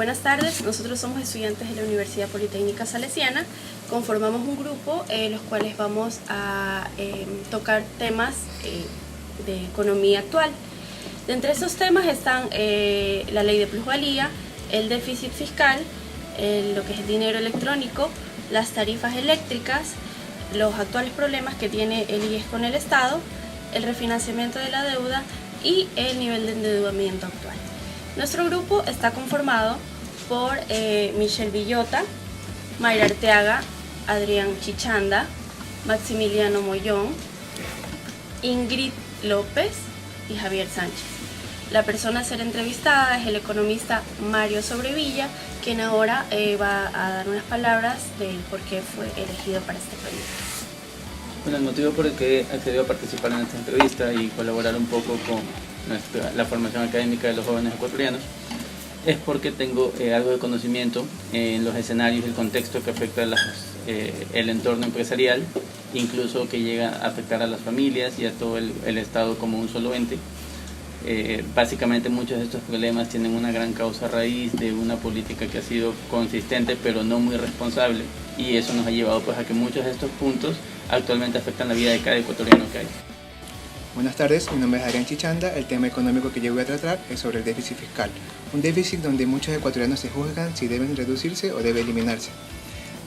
Buenas tardes, nosotros somos estudiantes de la Universidad Politécnica Salesiana, conformamos un grupo los cuales vamos a tocar temas de economía actual. De entre esos temas están la ley de plusvalía, el déficit fiscal, lo que es el dinero electrónico, las tarifas eléctricas, los actuales problemas que tiene el IES con el Estado, el refinanciamiento de la deuda y el nivel de endeudamiento actual. Nuestro grupo está conformado por Michelle Villota, Mayra Arteaga, Adrián Chichanda, Maximiliano Mollón, Ingrid López y Javier Sánchez. La persona a ser entrevistada es el economista Mario Sobrevilla, quien ahora va a dar unas palabras del por qué fue elegido para este proyecto. Bueno, el motivo por el que he accedido a participar en esta entrevista y colaborar un poco con la formación académica de los jóvenes ecuatorianos es porque tengo algo de conocimiento en los escenarios y el contexto que afecta el entorno empresarial, incluso que llega a afectar a las familias y a todo el Estado como un solo ente. Básicamente muchos de estos problemas tienen una gran causa raíz de una política que ha sido consistente pero no muy responsable, y eso nos ha llevado pues a que muchos de estos puntos actualmente afectan la vida de cada ecuatoriano que hay. Buenas tardes, mi nombre es Adrián Chichanda. El tema económico que yo voy a tratar es sobre el déficit fiscal, un déficit donde muchos ecuatorianos se juzgan si deben reducirse o debe eliminarse.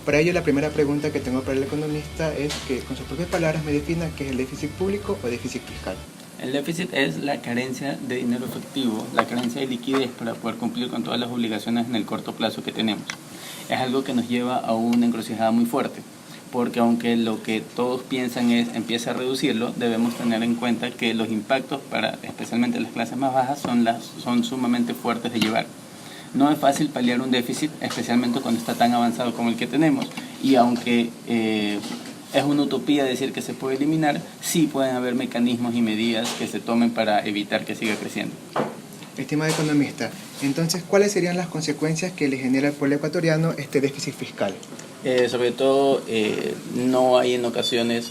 Para ello, la primera pregunta que tengo para el economista es que con sus propias palabras me defina qué es el déficit público o déficit fiscal. El déficit es la carencia de dinero efectivo, la carencia de liquidez para poder cumplir con todas las obligaciones en el corto plazo que tenemos. Es algo que nos lleva a una encrucijada muy fuerte, porque aunque lo que todos piensan es empieza a reducirlo, debemos tener en cuenta que los impactos para especialmente las clases más bajas son sumamente fuertes de llevar. No es fácil paliar un déficit, especialmente cuando está tan avanzado como el que tenemos, y aunque es una utopía decir que se puede eliminar, sí pueden haber mecanismos y medidas que se tomen para evitar que siga creciendo. Estimado economista, entonces, ¿cuáles serían las consecuencias que le genera al pueblo ecuatoriano este déficit fiscal? Sobre todo, no hay en ocasiones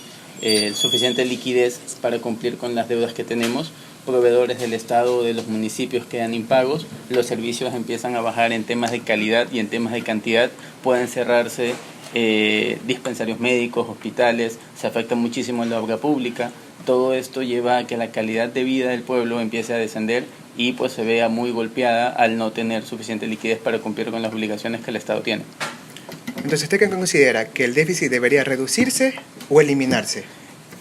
suficiente liquidez para cumplir con las deudas que tenemos. Proveedores del Estado o de los municipios quedan impagos, los servicios empiezan a bajar en temas de calidad y en temas de cantidad, pueden cerrarse dispensarios médicos, hospitales, se afecta muchísimo la obra pública. Todo esto lleva a que la calidad de vida del pueblo empiece a descender y pues se vea muy golpeada al no tener suficiente liquidez para cumplir con las obligaciones que el Estado tiene. Entonces, ¿usted qué considera? ¿Que el déficit debería reducirse o eliminarse?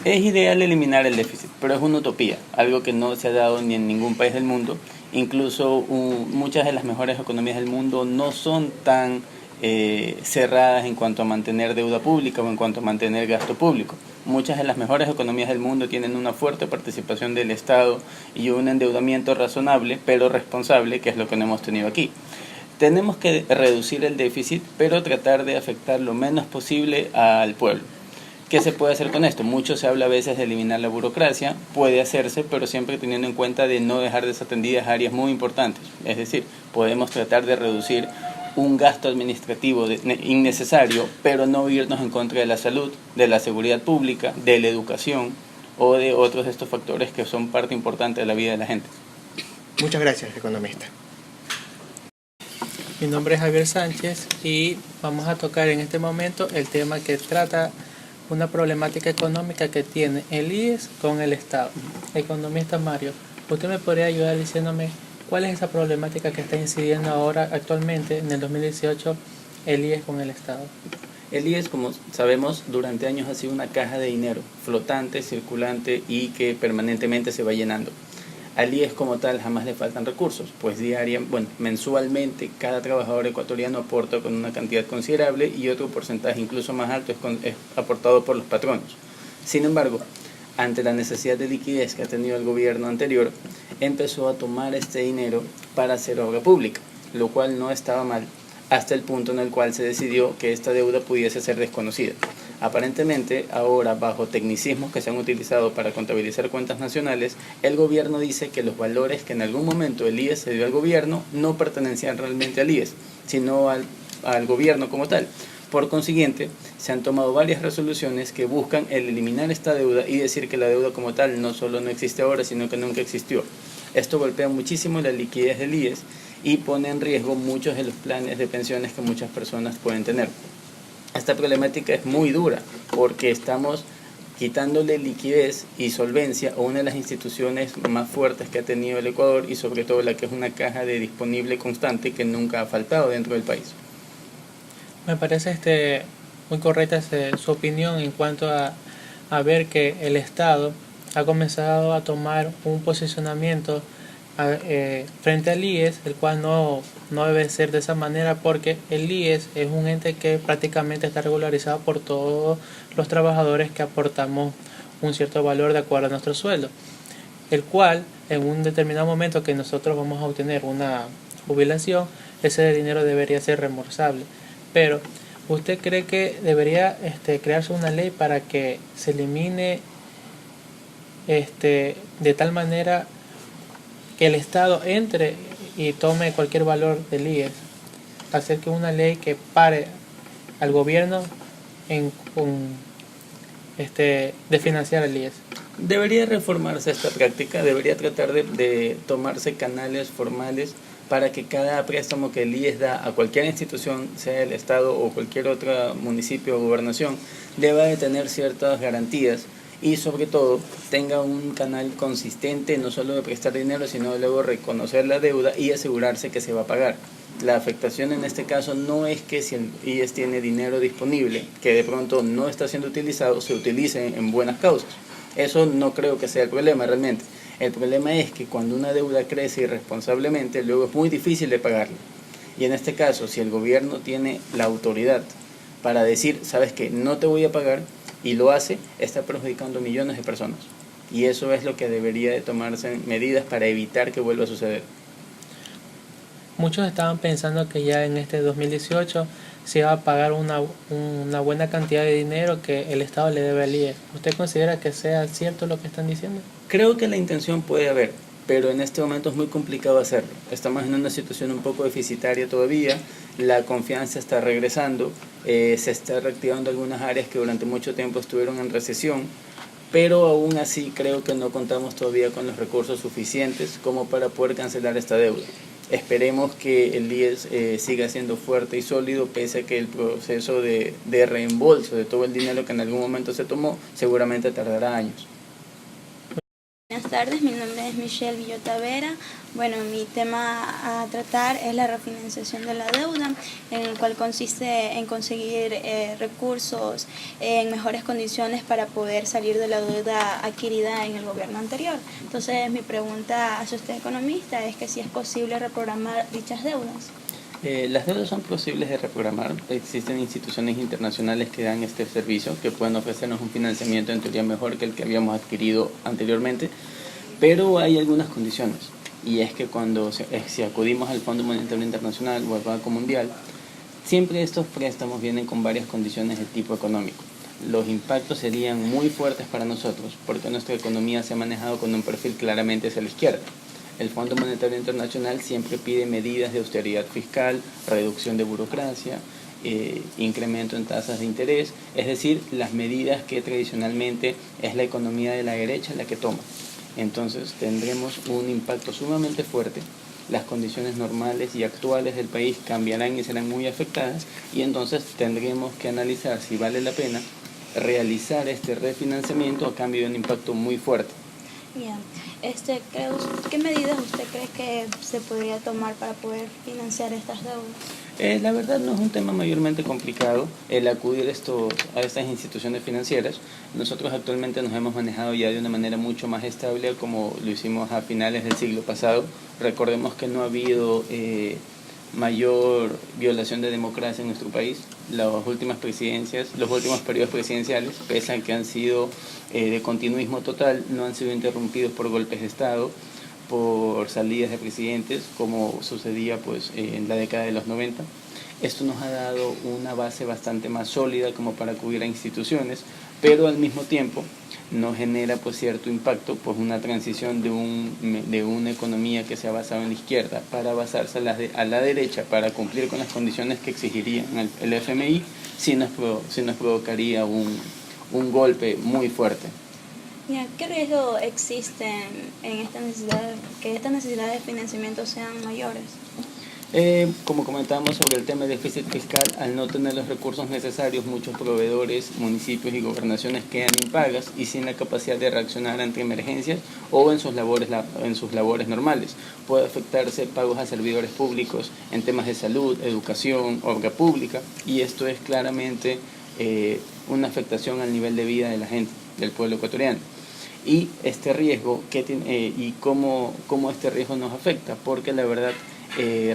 Es ideal eliminar el déficit, pero es una utopía, algo que no se ha dado ni en ningún país del mundo. Incluso muchas de las mejores economías del mundo no son tan cerradas en cuanto a mantener deuda pública o en cuanto a mantener gasto público. Muchas de las mejores economías del mundo tienen una fuerte participación del Estado y un endeudamiento razonable pero responsable, que es lo que no hemos tenido aquí. Tenemos que reducir el déficit, pero tratar de afectar lo menos posible al pueblo. ¿Qué se puede hacer con esto? Mucho se habla a veces de eliminar la burocracia, puede hacerse, pero siempre teniendo en cuenta de no dejar desatendidas áreas muy importantes. Es decir, podemos tratar de reducir un gasto administrativo innecesario, pero no irnos en contra de la salud, de la seguridad pública, de la educación o de otros de estos factores que son parte importante de la vida de la gente. Muchas gracias, economista. Mi nombre es Javier Sánchez y vamos a tocar en este momento el tema que trata una problemática económica que tiene el IES con el Estado. Economista Mario, ¿usted me podría ayudar diciéndome cuál es esa problemática que está incidiendo ahora actualmente en el 2018 el IES con el Estado? El IES, como sabemos, durante años ha sido una caja de dinero flotante, circulante y que permanentemente se va llenando. Al IES como tal jamás le faltan recursos, pues mensualmente cada trabajador ecuatoriano aporta con una cantidad considerable y otro porcentaje incluso más alto es aportado por los patronos. Sin embargo, ante la necesidad de liquidez que ha tenido el gobierno anterior, empezó a tomar este dinero para hacer obra pública, lo cual no estaba mal, hasta el punto en el cual se decidió que esta deuda pudiese ser desconocida. Aparentemente, ahora, bajo tecnicismos que se han utilizado para contabilizar cuentas nacionales, el gobierno dice que los valores que en algún momento el IES se dio al gobierno no pertenecían realmente al IES, sino al gobierno como tal. Por consiguiente, se han tomado varias resoluciones que buscan el eliminar esta deuda y decir que la deuda como tal no solo no existe ahora, sino que nunca existió. Esto golpea muchísimo la liquidez del IES y pone en riesgo muchos de los planes de pensiones que muchas personas pueden tener. Esta problemática es muy dura porque estamos quitándole liquidez y solvencia a una de las instituciones más fuertes que ha tenido el Ecuador y sobre todo la que es una caja de disponible constante que nunca ha faltado dentro del país. Me parece muy correcta su opinión en cuanto a ver que el Estado ha comenzado a tomar un posicionamiento frente al IES, el cual no debe ser de esa manera, porque el IES es un ente que prácticamente está regularizado por todos los trabajadores que aportamos un cierto valor de acuerdo a nuestro sueldo, el cual en un determinado momento que nosotros vamos a obtener una jubilación, ese dinero debería ser reembolsable. Pero ¿usted cree que debería crearse una ley para que se elimine de tal manera que el Estado entre y tome cualquier valor del IES, hacer que una ley que pare al gobierno de financiar el IES? Debería reformarse esta práctica, debería tratar de tomarse canales formales para que cada préstamo que el IES da a cualquier institución, sea el Estado o cualquier otro municipio o gobernación, deba de tener ciertas garantías y sobre todo tenga un canal consistente, no solo de prestar dinero, sino de luego reconocer la deuda y asegurarse que se va a pagar. La afectación en este caso no es que si el IES tiene dinero disponible, que de pronto no está siendo utilizado, se utilice en buenas causas. Eso no creo que sea el problema realmente. El problema es que cuando una deuda crece irresponsablemente, luego es muy difícil de pagarla. Y en este caso, si el gobierno tiene la autoridad para decir, sabes que no te voy a pagar, y lo hace, está perjudicando a millones de personas. Y eso es lo que debería de tomarse medidas para evitar que vuelva a suceder. Muchos estaban pensando que ya en este 2018 se iba a pagar una buena cantidad de dinero que el Estado le debe al IES. ¿Usted considera que sea cierto lo que están diciendo? Creo que la intención puede haber, pero en este momento es muy complicado hacerlo. Estamos en una situación un poco deficitaria todavía, la confianza está regresando, se está reactivando algunas áreas que durante mucho tiempo estuvieron en recesión, pero aún así creo que no contamos todavía con los recursos suficientes como para poder cancelar esta deuda. Esperemos que el IES siga siendo fuerte y sólido, pese a que el proceso de reembolso de todo el dinero que en algún momento se tomó seguramente tardará años. Buenas tardes, mi nombre es Michelle Villota Vera. Bueno, mi tema a tratar es la refinanciación de la deuda, en el cual consiste en conseguir recursos en mejores condiciones para poder salir de la deuda adquirida en el gobierno anterior. Entonces, mi pregunta hacia usted, economista, es que si es posible reprogramar dichas deudas. Las deudas son posibles de reprogramar. Existen instituciones internacionales que dan este servicio, que pueden ofrecernos un financiamiento en teoría mejor que el que habíamos adquirido anteriormente, pero hay algunas condiciones, y es que si acudimos al Fondo Monetario Internacional o al Banco Mundial, siempre estos préstamos vienen con varias condiciones de tipo económico. Los impactos serían muy fuertes para nosotros, porque nuestra economía se ha manejado con un perfil claramente hacia la izquierda. El Fondo Monetario Internacional siempre pide medidas de austeridad fiscal, reducción de burocracia, incremento en tasas de interés, es decir, las medidas que tradicionalmente es la economía de la derecha la que toma. Entonces tendremos un impacto sumamente fuerte, las condiciones normales y actuales del país cambiarán y serán muy afectadas, y entonces tendremos que analizar si vale la pena realizar este refinanciamiento a cambio de un impacto muy fuerte. Bien. ¿Qué medidas usted cree que se podría tomar para poder financiar estas deudas? La verdad no es un tema mayormente complicado el acudir a estas instituciones financieras. Nosotros actualmente nos hemos manejado ya de una manera mucho más estable como lo hicimos a finales del siglo pasado. Recordemos que no ha habido mayor violación de democracia en nuestro país. Las últimas presidencias, los últimos periodos presidenciales, pese a que han sido de continuismo total, no han sido interrumpidos por golpes de Estado, por salidas de presidentes, como sucedía en la década de los 90. Esto nos ha dado una base bastante más sólida como para acudir a instituciones, pero al mismo tiempo nos genera cierto impacto, una transición de una economía que se ha basado en la izquierda para basarse a la derecha para cumplir con las condiciones que exigiría el FMI, sí nos provocaría un golpe muy fuerte. ¿Qué riesgo existe en que estas necesidades de financiamiento sean mayores? Como comentábamos sobre el tema del déficit fiscal, al no tener los recursos necesarios, muchos proveedores, municipios y gobernaciones quedan impagas y sin la capacidad de reaccionar ante emergencias o en sus labores normales. Puede afectarse pagos a servidores públicos en temas de salud, educación, obra pública, y esto es claramente una afectación al nivel de vida de la gente, del pueblo ecuatoriano. Y este riesgo, y cómo este riesgo nos afecta, porque la verdad,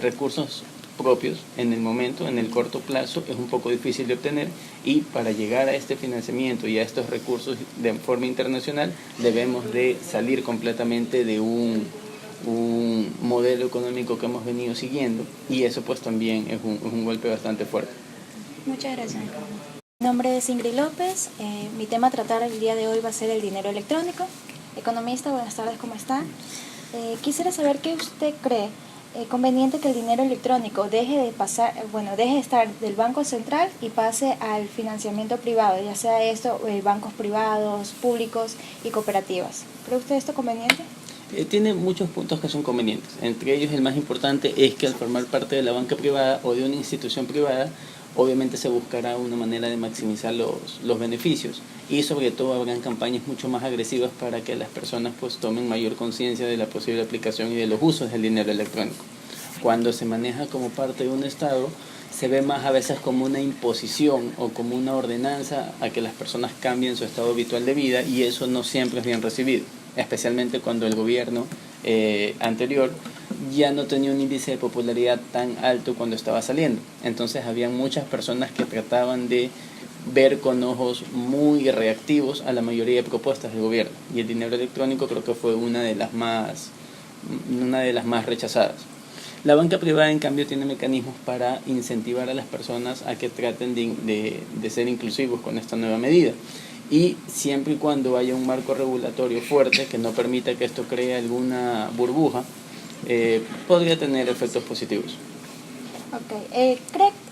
recursos propios en el momento, en el corto plazo, es un poco difícil de obtener, y para llegar a este financiamiento y a estos recursos de forma internacional debemos de salir completamente de un modelo económico que hemos venido siguiendo, y eso pues también es un golpe bastante fuerte. Muchas gracias. Mi nombre es Ingrid López. Mi tema a tratar el día de hoy va a ser el dinero electrónico. Economista, buenas tardes, ¿cómo está? Quisiera saber qué usted cree conveniente que el dinero electrónico deje de estar del Banco Central y pase al financiamiento privado, ya sea esto bancos privados, públicos y cooperativas. ¿Cree usted esto conveniente? Tiene muchos puntos que son convenientes. Entre ellos, el más importante es que al formar parte de la banca privada o de una institución privada, obviamente se buscará una manera de maximizar los beneficios, y sobre todo habrán campañas mucho más agresivas para que las personas pues tomen mayor conciencia de la posible aplicación y de los usos del dinero electrónico. Cuando se maneja como parte de un Estado, se ve más a veces como una imposición o como una ordenanza a que las personas cambien su estado habitual de vida, y eso no siempre es bien recibido, especialmente cuando el gobierno anterior ya no tenía un índice de popularidad tan alto cuando estaba saliendo. Entonces había muchas personas que trataban de ver con ojos muy reactivos a la mayoría de propuestas del gobierno, y el dinero electrónico creo que fue una de las más rechazadas. La banca privada, en cambio, tiene mecanismos para incentivar a las personas a que traten de ser inclusivos con esta nueva medida, y siempre y cuando haya un marco regulatorio fuerte que no permita que esto cree alguna burbuja, podría tener efectos positivos. Okay.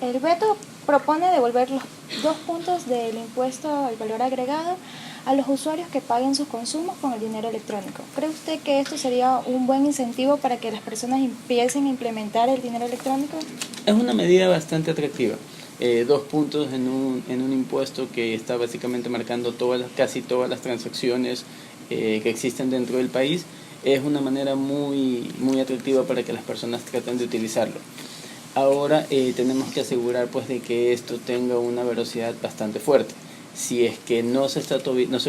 El veto propone devolver los 2 puntos del impuesto al valor agregado a los usuarios que paguen sus consumos con el dinero electrónico. ¿Cree usted que esto sería un buen incentivo para que las personas empiecen a implementar el dinero electrónico? Es una medida bastante atractiva. 2 puntos en un impuesto que está básicamente marcando casi todas las transacciones que existen dentro del país, es una manera muy atractiva para que las personas traten de utilizarlo. Ahora tenemos que asegurar pues de que esto tenga una velocidad bastante fuerte. Si es que no se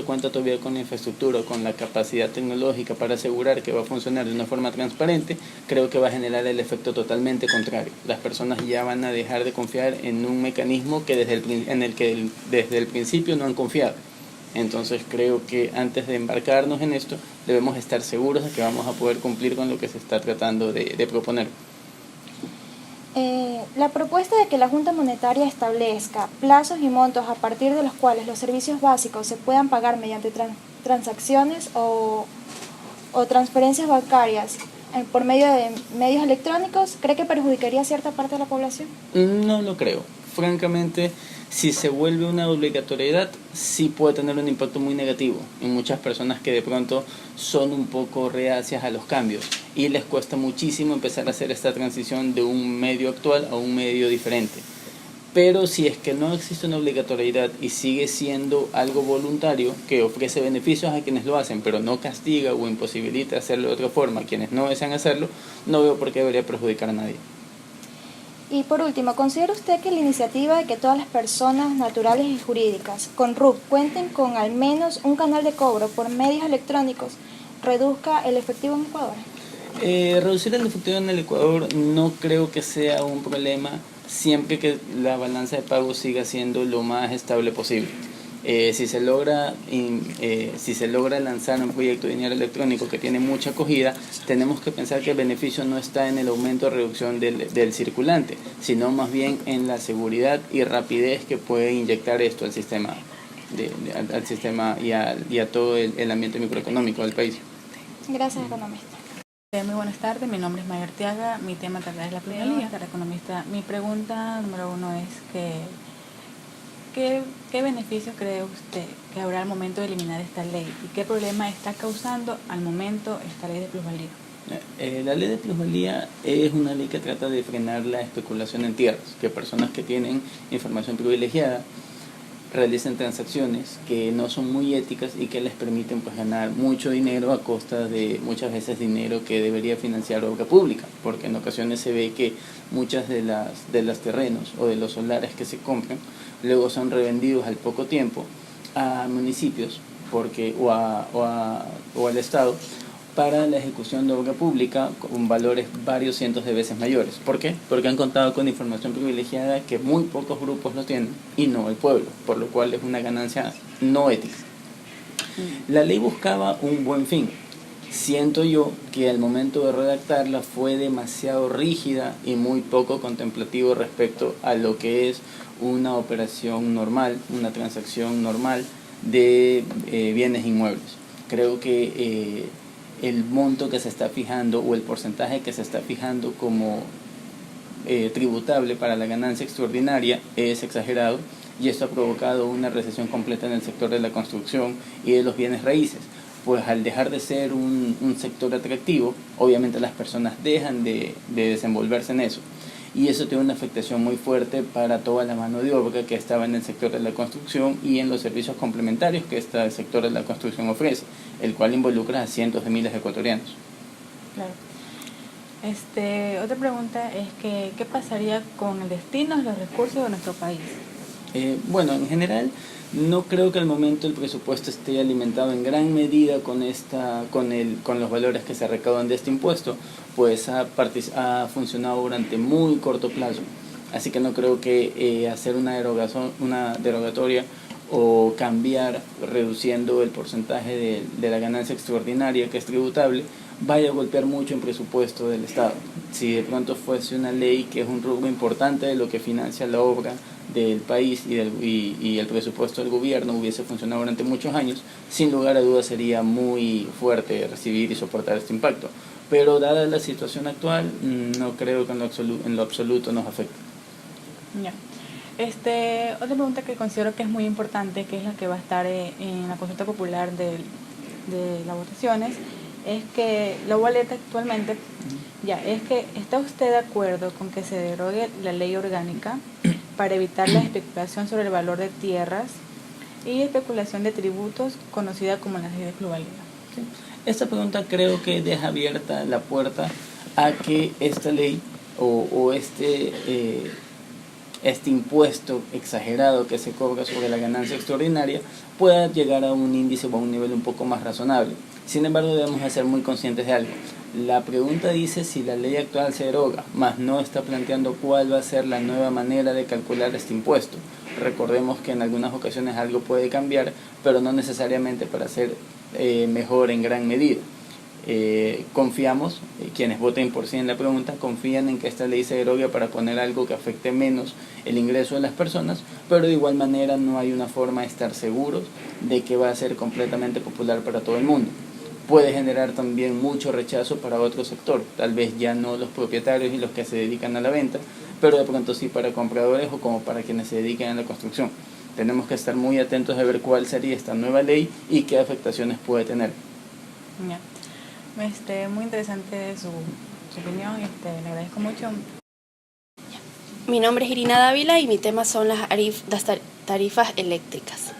cuenta todavía con la infraestructura o con la capacidad tecnológica para asegurar que va a funcionar de una forma transparente, creo que va a generar el efecto totalmente contrario. Las personas ya van a dejar de confiar en un mecanismo en el que desde el principio no han confiado. Entonces creo que antes de embarcarnos en esto debemos estar seguros de que vamos a poder cumplir con lo que se está tratando de proponer. La propuesta de que la Junta Monetaria establezca plazos y montos a partir de los cuales los servicios básicos se puedan pagar mediante transacciones o transferencias bancarias por medio de medios electrónicos, ¿cree que perjudicaría a cierta parte de la población? No lo creo. Francamente, si se vuelve una obligatoriedad, sí puede tener un impacto muy negativo en muchas personas que de pronto son un poco reacias a los cambios y les cuesta muchísimo empezar a hacer esta transición de un medio actual a un medio diferente. Pero si es que no existe una obligatoriedad y sigue siendo algo voluntario que ofrece beneficios a quienes lo hacen, pero no castiga o imposibilita hacerlo de otra forma a quienes no desean hacerlo, no veo por qué debería perjudicar a nadie. Y por último, ¿considera usted que la iniciativa de que todas las personas naturales y jurídicas con RUC cuenten con al menos un canal de cobro por medios electrónicos reduzca el efectivo en Ecuador? Reducir el efectivo en el Ecuador no creo que sea un problema siempre que la balanza de pagos siga siendo lo más estable posible. Si se logra lanzar un proyecto de dinero electrónico que tiene mucha acogida, tenemos que pensar que el beneficio no está en el aumento o reducción del circulante, sino más bien en la seguridad y rapidez que puede inyectar esto al sistema, al sistema y a todo el ambiente microeconómico del país. Gracias, economista. Muy buenas tardes, mi nombre es Maya Arteaga, mi tema es la plusvalía. Economista, mi pregunta número 1 es ¿qué beneficio cree usted que habrá al momento de eliminar esta ley? ¿Y qué problema está causando al momento esta ley de plusvalía? La ley de plusvalía es una ley que trata de frenar la especulación en tierras, que personas que tienen información privilegiada realicen transacciones que no son muy éticas y que les permiten pues ganar mucho dinero a costa de muchas veces dinero que debería financiar obra pública, porque en ocasiones se ve que muchas de las terrenos o de los solares que se compran luego son revendidos al poco tiempo a municipios o al Estado para la ejecución de obra pública con valores varios cientos de veces mayores. ¿Por qué? Porque han contado con información privilegiada que muy pocos grupos lo tienen y no el pueblo, por lo cual es una ganancia no ética. La ley buscaba un buen fin. Siento yo que al momento de redactarla fue demasiado rígida y muy poco contemplativo respecto a lo que es una operación normal, una transacción normal de bienes inmuebles. Creo que el monto que se está fijando o el porcentaje que se está fijando como tributable para la ganancia extraordinaria es exagerado, y esto ha provocado una recesión completa en el sector de la construcción y de los bienes raíces, pues al dejar de ser un sector atractivo, obviamente las personas dejan de desenvolverse en eso, y eso tiene una afectación muy fuerte para toda la mano de obra que estaba en el sector de la construcción y en los servicios complementarios que este sector de la construcción ofrece, el cual involucra a cientos de miles de ecuatorianos. Claro. Otra pregunta es que, ¿qué pasaría con el destino de los recursos de nuestro país? Bueno, en general no creo que al momento el presupuesto esté alimentado en gran medida con los valores que se recaudan de este impuesto, pues ha funcionado durante muy corto plazo. Así que no creo que hacer una derogatoria o cambiar reduciendo el porcentaje de la ganancia extraordinaria que es tributable vaya a golpear mucho en presupuesto del Estado. Si de pronto fuese una ley que es un rubro importante de lo que financia la obra del país y el presupuesto del gobierno hubiese funcionado durante muchos años, sin lugar a dudas sería muy fuerte recibir y soportar este impacto. Pero dada la situación actual, no creo que en lo absoluto nos afecte. Ya. Otra pregunta que considero que es muy importante, que es la que va a estar en la consulta popular de las votaciones, es que la boleta actualmente, es que ¿está usted de acuerdo con que se derogue la ley orgánica para evitar la especulación sobre el valor de tierras y especulación de tributos conocida como la ley de plusvalía? Sí. Esta pregunta creo que deja abierta la puerta a que esta ley o este impuesto exagerado que se cobra sobre la ganancia extraordinaria pueda llegar a un índice o a un nivel un poco más razonable. Sin embargo, debemos ser muy conscientes de algo. La pregunta dice si la ley actual se deroga, mas no está planteando cuál va a ser la nueva manera de calcular este impuesto. Recordemos que en algunas ocasiones algo puede cambiar, pero no necesariamente para ser mejor en gran medida. Confiamos, quienes voten por sí en la pregunta, confían en que esta ley se derogue para poner algo que afecte menos el ingreso de las personas, pero de igual manera no hay una forma de estar seguros de que va a ser completamente popular para todo el mundo. Puede generar también mucho rechazo para otro sector, tal vez ya no los propietarios y los que se dedican a la venta, pero de pronto sí para compradores o como para quienes se dedican a la construcción. Tenemos que estar muy atentos a ver cuál sería esta nueva ley y qué afectaciones puede tener. Ya. Muy interesante su opinión, le agradezco mucho. Mi nombre es Irina Dávila y mi tema son las tarifas eléctricas.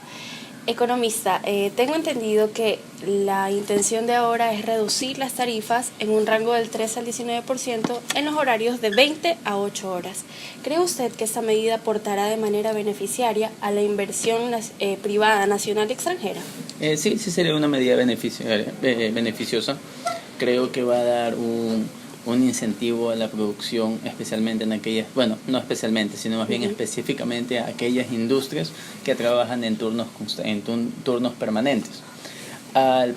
Economista, tengo entendido que la intención de ahora es reducir las tarifas en un rango del 13 al 19% en los horarios de 20 a 8 horas. ¿Cree usted que esta medida aportará de manera beneficiaria a la inversión privada nacional y extranjera? Sí sería una medida beneficiosa. Creo que va a dar un incentivo a la producción, especialmente en aquellas, bueno, no especialmente, sino más bien específicamente a aquellas industrias que trabajan en turnos permanentes. Al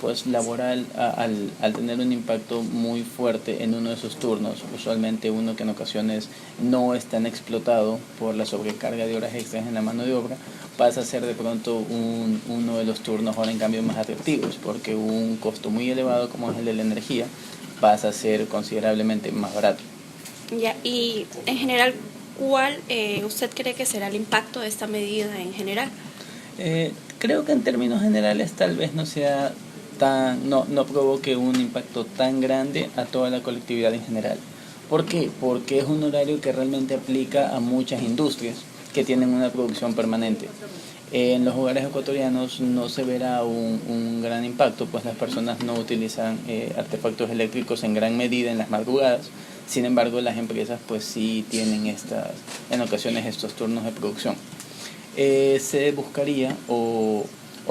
tener un impacto muy fuerte en uno de esos turnos, usualmente uno que en ocasiones no es tan explotado por la sobrecarga de horas extras en la mano de obra, pasa a ser de pronto uno de los turnos ahora en cambio más atractivos, porque un costo muy elevado como es el de la energía pasa a ser considerablemente más barato. Ya, y en general, ¿cuál usted cree que será el impacto de esta medida en general? Creo que en términos generales tal vez no sea no provoque un impacto tan grande a toda la colectividad en general. ¿Por qué? Porque es un horario que realmente aplica a muchas industrias que tienen una producción permanente. En los hogares ecuatorianos no se verá un gran impacto, pues las personas no utilizan artefactos eléctricos en gran medida en las madrugadas. Sin embargo, las empresas pues sí tienen en ocasiones estos turnos de producción. Se buscaría o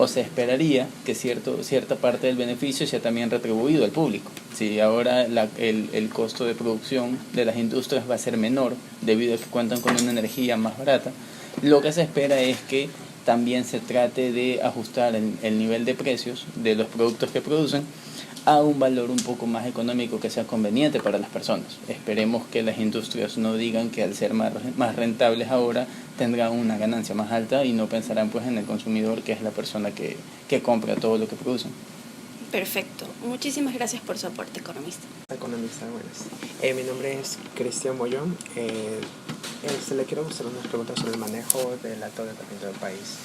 se esperaría que cierta parte del beneficio sea también retribuido al público. Si ahora el costo de producción de las industrias va a ser menor debido a que cuentan con una energía más barata, lo que se espera es que también se trate de ajustar el nivel de precios de los productos que producen a un valor un poco más económico que sea conveniente para las personas. Esperemos que las industrias no digan que al ser más rentables ahora tendrán una ganancia más alta y no pensarán pues en el consumidor, que es la persona que compra todo lo que producen. Perfecto. Muchísimas gracias por su aporte, economista. Economista, buenas. Mi nombre es Cristian Mollón. Le quiero hacer unas preguntas sobre el manejo del alto endeudamiento del país.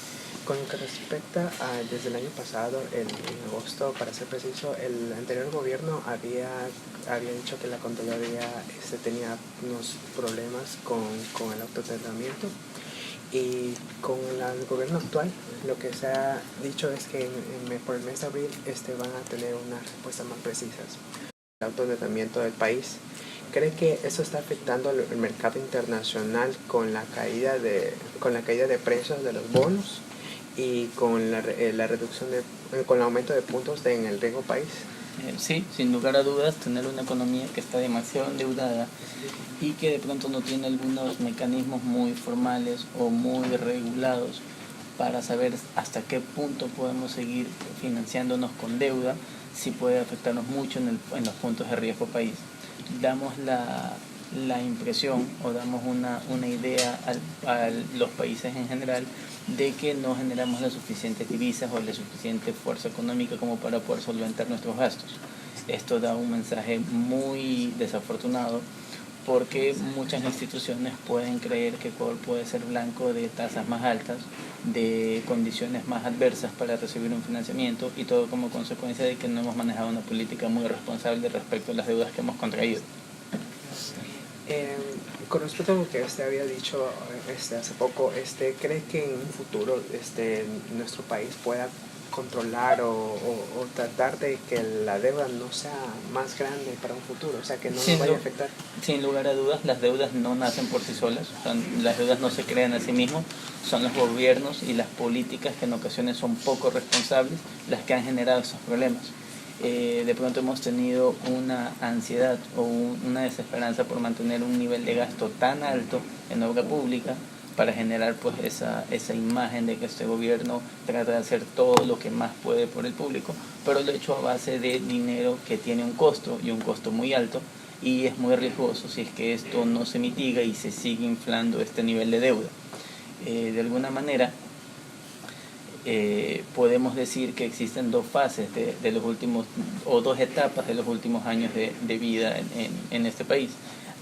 Con lo que respecta a, desde el año pasado, en agosto, para ser preciso, el anterior gobierno había dicho que la Contraloría tenía unos problemas con el autoendeudamiento, y con el gobierno actual lo que se ha dicho es que por el mes de abril van a tener unas respuestas más precisas al autoendeudamiento del país. ¿Cree que eso está afectando el mercado internacional con la caída de precios de los bonos y con la reducción con el aumento de puntos en el riesgo país? Sí, sin lugar a dudas, tener una economía que está demasiado endeudada y que de pronto no tiene algunos mecanismos muy formales o muy regulados para saber hasta qué punto podemos seguir financiándonos con deuda, sí puede afectarnos mucho en los puntos de riesgo país. Damos la impresión o damos una idea a los países en general de que no generamos las suficientes divisas o la suficiente fuerza económica como para poder solventar nuestros gastos. Esto da un mensaje muy desafortunado porque muchas instituciones pueden creer que Ecuador puede ser blanco de tasas más altas, de condiciones más adversas para recibir un financiamiento, y todo como consecuencia de que no hemos manejado una política muy responsable respecto a las deudas que hemos contraído. Con respecto a lo que usted había dicho hace poco, ¿cree que en un futuro nuestro país pueda controlar o tratar de que la deuda no sea más grande para un futuro, o sea, que no nos vaya a afectar? Sin lugar a dudas, las deudas no nacen por sí solas, las deudas no se crean a sí mismos, son los gobiernos y las políticas que en ocasiones son poco responsables las que han generado esos problemas. De pronto hemos tenido una ansiedad o una desesperanza por mantener un nivel de gasto tan alto en obra pública para generar pues esa imagen de que este gobierno trata de hacer todo lo que más puede por el público, pero lo ha hecho a base de dinero que tiene un costo, y un costo muy alto, y es muy riesgoso si es que esto no se mitiga y se sigue inflando este nivel de deuda. De alguna manera podemos decir que existen dos fases de los últimos, o dos etapas de los últimos años de vida en este país.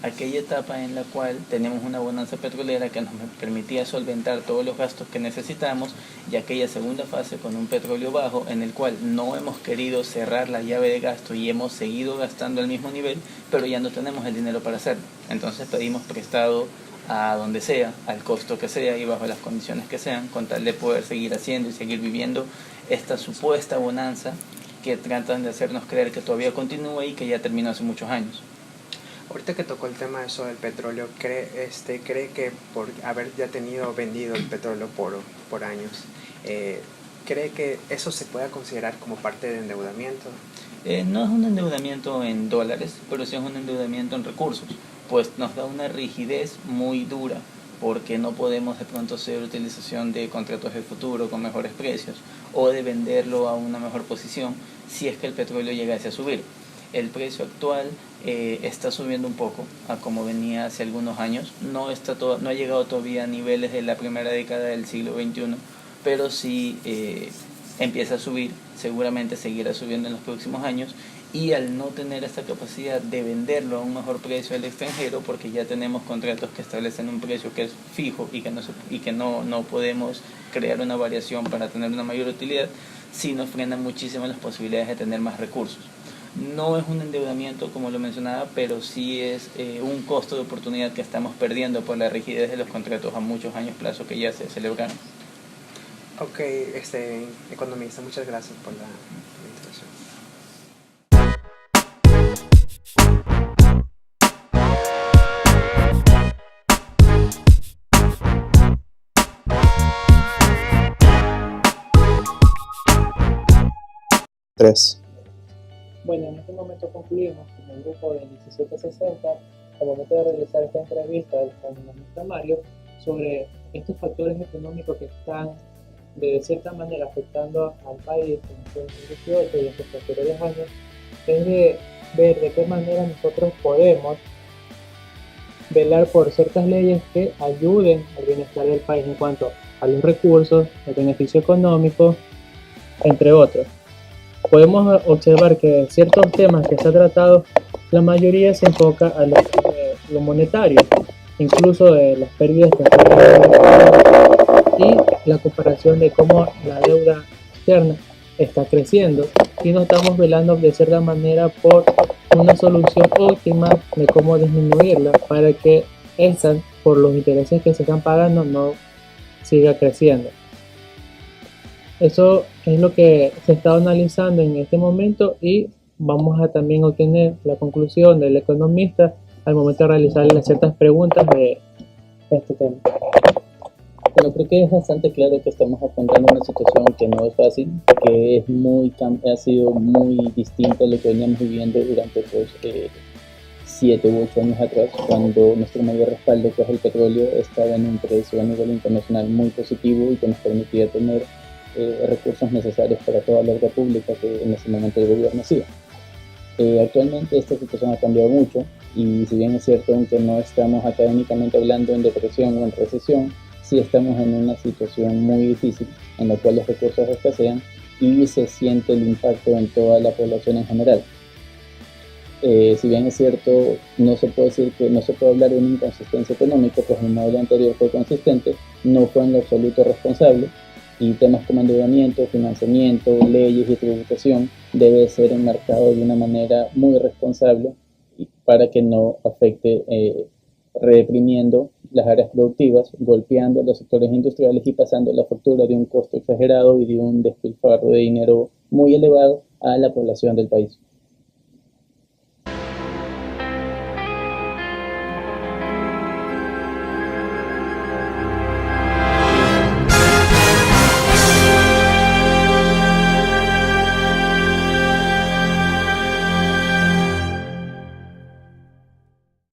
Aquella etapa en la cual tenemos una bonanza petrolera que nos permitía solventar todos los gastos que necesitamos, y aquella segunda fase con un petróleo bajo en el cual no hemos querido cerrar la llave de gasto y hemos seguido gastando al mismo nivel, pero ya no tenemos el dinero para hacerlo. Entonces pedimos prestado a donde sea, al costo que sea y bajo las condiciones que sean, con tal de poder seguir haciendo y seguir viviendo esta supuesta bonanza que tratan de hacernos creer que todavía continúa y que ya terminó hace muchos años. Ahorita que tocó el tema de eso del petróleo, ¿cree que por haber ya vendido el petróleo por años, cree que eso se pueda considerar como parte de endeudamiento? No es un endeudamiento en dólares, pero sí es un endeudamiento en recursos, pues nos da una rigidez muy dura, porque no podemos de pronto hacer utilización de contratos de futuro con mejores precios o de venderlo a una mejor posición si es que el petróleo llegase a subir. El precio actual está subiendo un poco a como venía hace algunos años. No ha llegado todavía a niveles de la primera década del siglo XXI, pero sí empieza a subir, seguramente seguirá subiendo en los próximos años, y al no tener esta capacidad de venderlo a un mejor precio al extranjero, porque ya tenemos contratos que establecen un precio que es fijo y que no podemos crear una variación para tener una mayor utilidad, sí nos frena muchísimo las posibilidades de tener más recursos. No es un endeudamiento como lo mencionaba, pero sí es un costo de oportunidad que estamos perdiendo por la rigidez de los contratos a muchos años plazo que ya se celebraron. Ok, economista, muchas gracias por la intervención. 3. Bueno, en este momento concluimos con el grupo de 1760 al momento de realizar esta entrevista con nuestro Mario sobre estos factores económicos que están de cierta manera afectando al país en 2018 y en sus posteriores años, es de ver de qué manera nosotros podemos velar por ciertas leyes que ayuden al bienestar del país en cuanto a los recursos, el beneficio económico, entre otros. Podemos observar que ciertos temas que se ha tratado, la mayoría se enfoca a lo monetario, incluso de las pérdidas que está teniendo y la comparación de cómo la deuda externa está creciendo y no estamos velando de cierta manera por una solución óptima de cómo disminuirla para que esta, por los intereses que se están pagando, no siga creciendo. Eso es lo que se está analizando en este momento y vamos a también obtener la conclusión del economista al momento de realizarle ciertas preguntas de este tema. Bueno, creo que es bastante claro que estamos afrontando una situación que no es fácil, que es ha sido muy distinta a lo que veníamos viviendo durante pues, 7 u 8 años atrás, cuando nuestro mayor respaldo, que es el petróleo, estaba en un precio a nivel internacional muy positivo y que nos permitía tener recursos necesarios para toda la obra pública que en ese momento el gobierno hacía. Actualmente esta situación ha cambiado mucho y si bien es cierto, aunque no estamos académicamente hablando en depresión o en recesión, sí estamos en una situación muy difícil en la cual los recursos escasean y se siente el impacto en toda la población en general. Si bien es cierto, no se puede decir que no se puede hablar de una inconsistencia económica, pues el modelo anterior fue consistente, no fue en lo absoluto responsable y temas como endeudamiento, financiamiento, leyes y tributación debe ser enmarcado de una manera muy responsable para que no afecte reprimiendo las áreas productivas, golpeando a los sectores industriales y pasando la factura de un costo exagerado y de un despilfarro de dinero muy elevado a la población del país.